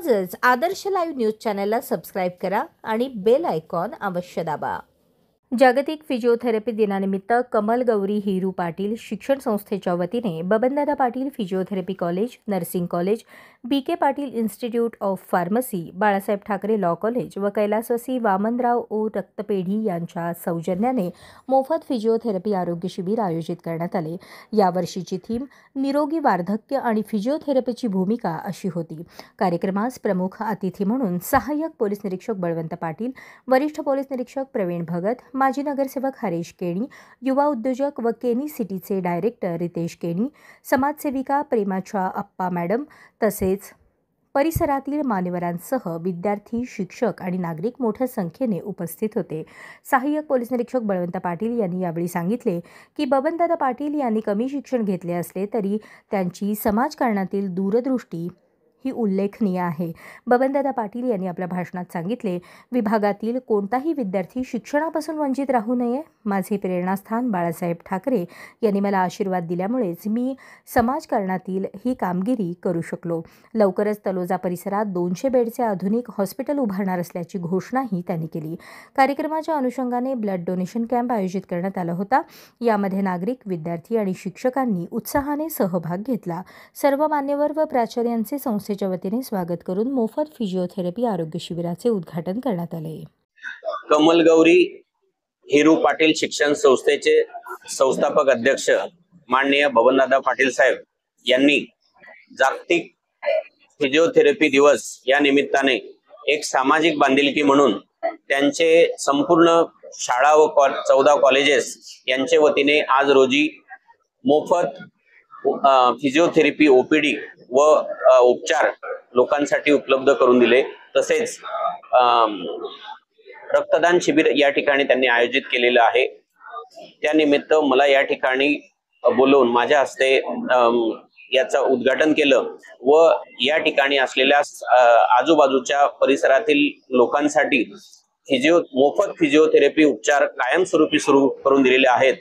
आजच आदर्श live news चॅनलला subscribe करा आणि बेल आयकॉन अवश्य दाबा। जागतिक फिजिओथेरपी दिनानिमित्त कमल गौरी हिरू पाटील शिक्षण संस्थेच्या वतीने Babandada Patil physiotherapy college, nursing college, BK Patil institute of pharmacy, Balasaheb Thackeray law college व कैलासवासी वामनराव ओ रक्तपेढी यांच्या सौजन्याने मोफत फिजिओथेरपी आरोग्य शिबिर आयोजित करण्यात आले। यावर्षीची थीम निरोगी वार्धक्य आणि फिजिओथेरपीची भूमिका अशी होती। कार्यक्रमास प्रमुख अतिथी म्हणून सहाय्यक पोलीस निरीक्षक बळवंत पाटील, वरिष्ठ पोलीस निरीक्षक प्रवीण भगत, माजी नगरसेवक हरीश केणी, युवा उद्योजक व केनी सिटीचे डायरेक्टर रितेश केणी, समाजसेविका प्रेमाच्या अप्पा मॅडम तसेच परिसरातील मान्यवरांसह विद्यार्थी, शिक्षक आणि नागरिक मोठ्या संख्येने उपस्थित होते। सहाय्यक पोलीस निरीक्षक बळवंत पाटील यांनी यावेळी सांगितले की बबनदादा पाटील यांनी कमी शिक्षण घेतले असले तरी त्यांची समाजकारणातील दूरदृष्टी ही उल्लेखनीय आहे। बबनदादा पाटील यांनी आपल्या भाषणात सांगितले, विभागातील कोणताही विद्यार्थी शिक्षणापासून वंचित राहू नये। माझे प्रेरणास्थान बाळासाहेब ठाकरे यांनी मला आशीर्वाद दिल्यामुळेच मी समाजकारणातील ही कामगिरी करू शकलो। लवकरच तलोजा परिसरात 200 बेडचे आधुनिक हॉस्पिटल उभारणार असल्याची घोषणाही त्यांनी केली। कार्यक्रमाच्या अनुषंगाने ब्लड डोनेशन कॅम्प आयोजित करण्यात आला होता। यामध्ये नागरिक, विद्यार्थी आणि शिक्षकांनी उत्साहाने सहभाग घेतला। सर्व मान्यवर व प्राचार्यांचे संस्थेच्या वतीने स्वागत करून मोफत फिजिओथेरपी आरोग्य शिबिराचे उद्घाटन करण्यात आले। कमल गौरी हिरू पाटील शिक्षण संस्थेचे संस्थापक अध्यक्ष माननीय बबनदादा पाटील साहेब यांनी जागतिक फिजिओथेरपी दिवस या निमित्ताने एक सामाजिक बांधिलकी म्हणून त्यांचे संपूर्ण शाळा व 14 कॉलेजेस यांच्या वतीने आज रोजी मोफत फिजिओथेरपी OPD व उपचार लोकांसाठी उपलब्ध करून दिले। तसेच रक्तदान शिबिर या ठिकाणी त्यांनी आयोजित केलेलं आहे। त्यानिमित्त मला या ठिकाणी बोलवून माझ्या हस्ते याचं उद्घाटन केलं व या ठिकाणी असलेल्या आजूबाजूच्या परिसरातील लोकांसाठी मोफत फिजिओथेरपी उपचार कायमस्वरूपी सुरू करून दिलेले आहेत।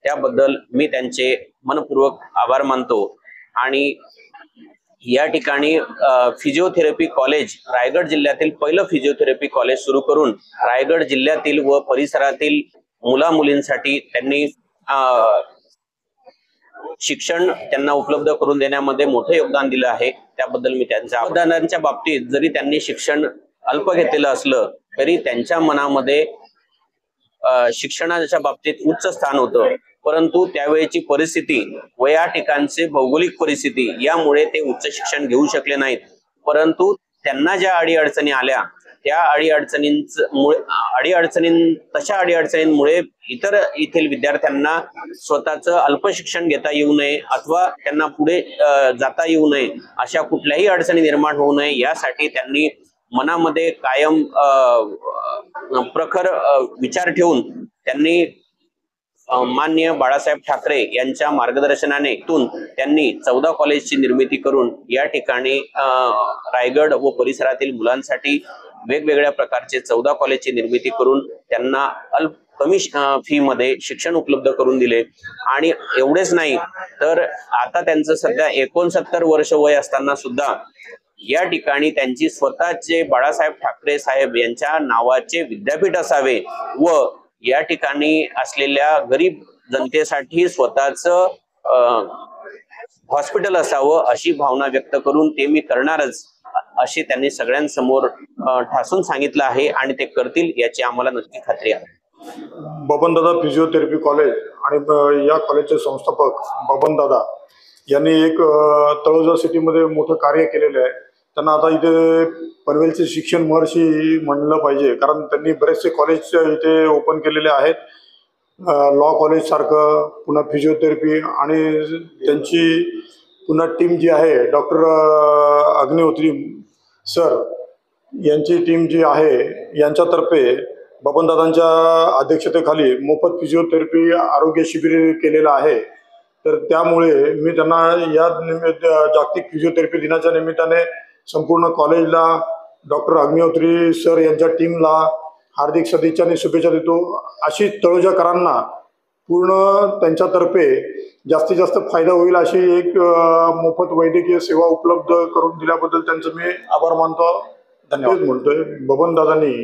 त्याबद्दल मी त्यांचे मनपूर्वक आभार मानतो। आणि या ठिकाणी फिजिओथेरपी कॉलेज रायगड जिल्ह्यातील पहिलं फिजिओथेरपी कॉलेज सुरू करून रायगड जिल्ह्यातील व परिसरातील मुला-मुलींसाठी त्यांनी शिक्षण त्यांना उपलब्ध करून देण्यामध्ये मोठे योगदान दिलं आहे। त्याबद्दल मी त्यांच्या अवदानांच्या बाबतीत जरी त्यांनी शिक्षण अल्प घेतलेलं असलं तरी त्यांच्या मनामध्ये शिक्षणाच्या बाबतीत उच्च स्थान होतं, परंतु त्यावेळेची परिस्थिती व या ठिकाणचे भौगोलिक परिस्थिती यामुळे ते उच्च शिक्षण घेऊ शकले नाहीत। परंतु त्यांना ज्या अडीअडचणी आल्या त्या तशा अडीअडचणींमुळे इतर येथील विद्यार्थ्यांना स्वतःचं अल्प शिक्षण घेता येऊ नये अथवा त्यांना पुढे जाता येऊ नये, अशा कुठल्याही अडचणी निर्माण होऊ नये यासाठी त्यांनी मनामध्ये कायम प्रखर विचार ठेवून त्यांनी माननीय बाळासाहेब ठाकरे यांच्या मार्गदर्शनाने त्यांनी 14 कॉलेजची निर्मिती करून या ठिकाणी रायगड व परिसरातील मुलांसाठी वेगवेगळ्या प्रकारचे 14 कॉलेजची निर्मिती करून त्यांना कमी फी मध्ये शिक्षण उपलब्ध करून दिले। आणि एवढेच नाही तर आता त्यांचं सध्या 69 वर्ष वय असताना सुद्धा या ठिकाणी त्यांची स्वतःचे बाळासाहेब ठाकरे साहेब यांच्या नावाचे विद्यापीठ असावे व या ठिकाणी असलेल्या गरीब जनतेसाठी स्वतःचं हॉस्पिटल असावं अशी भावना व्यक्त करून ते मी करणारच अशी त्यांनी सगळ्यांसमोर ठासून सांगितलं आहे आणि ते करतील याची आम्हाला नक्की खात्री आहे। बबनदादा फिजिओथेरपी कॉलेज आणि या कॉलेजचे संस्थापक बबनदादा यांनी एक तळोजा सिटीमध्ये मोठं कार्य केलेलं आहे। त्यांना आता इथे पनवेलचे शिक्षण महर्षी म्हणलं पाहिजे, कारण त्यांनी बरेचसे कॉलेज इथे ओपन केलेले आहेत। लॉ कॉलेज सारखं, पुन्हा फिजिओथेरपी, आणि त्यांची पुन्हा टीम जी आहे डॉक्टर अग्निहोत्री सर यांची टीम जी आहे यांच्यातर्फे बबनदादांच्या अध्यक्षतेखाली मोफत फिजिओथेरपी आरोग्य शिबिर केलेलं आहे। तर त्यामुळे मी त्यांना या जागतिक फिजिओथेरपी दिनाच्या निमित्ताने संपूर्ण कॉलेजला, डॉक्टर अग्निहोत्री सर यांच्या टीमला हार्दिक सदिच्छा आणि शुभेच्छा देतो। अशी तळोजाकरांना पूर्ण त्यांच्यातर्फे जास्तीत जास्त फायदा होईल अशी एक मोफत वैद्यकीय सेवा उपलब्ध करून दिल्याबद्दल त्यांचं मी आभार मानतो. धन्यवाद. तेच म्हणतोय, बबनदादांनी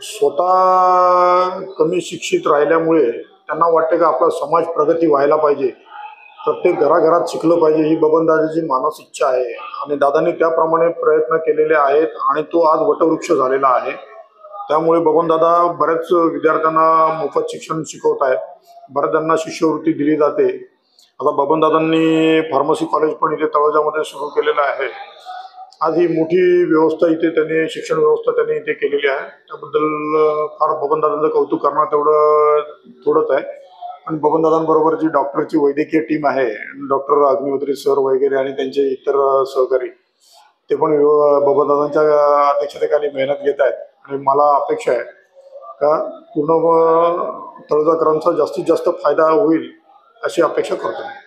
स्वतः कमी शिक्षित राहिल्यामुळे त्यांना वाटते की आपला समाज प्रगती व्हायला पाहिजे, प्रत्येक घराघरात शिकलं पाहिजे, ही बबनदादाची मानस इच्छा आहे आणि दादांनी त्याप्रमाणे प्रयत्न केलेले आहेत आणि तो आज वटवृक्ष झालेला आहे. त्यामुळे बबनदादा बऱ्याच विद्यार्थ्यांना मोफत शिक्षण शिकवत आहेत, बऱ्याच जणांना शिष्यवृत्ती दिली जाते. आता बबनदादांनी फार्मसी कॉलेज पण इथे तळोजामध्ये सुरू केलेलं आहे. आज ही मोठी व्यवस्था इथे त्यांनी, शिक्षण व्यवस्था त्यांनी इथे केलेली आहे. त्याबद्दल फार बबनदादांचं कौतुक करणं तेवढं थोडंच आहे. आणि बबनदादांबरोबर जी डॉक्टरची वैद्यकीय टीम आहे, डॉक्टर अग्निहोत्री सर वगैरे आणि त्यांचे इतर सहकारी, ते पण बबनदादांच्या अध्यक्षतेखाली मेहनत घेत आहेत. आणि मला अपेक्षा आहे का पूर्ण तळोजाकरांचा जास्तीत जास्त फायदा होईल अशी अपेक्षा करतो.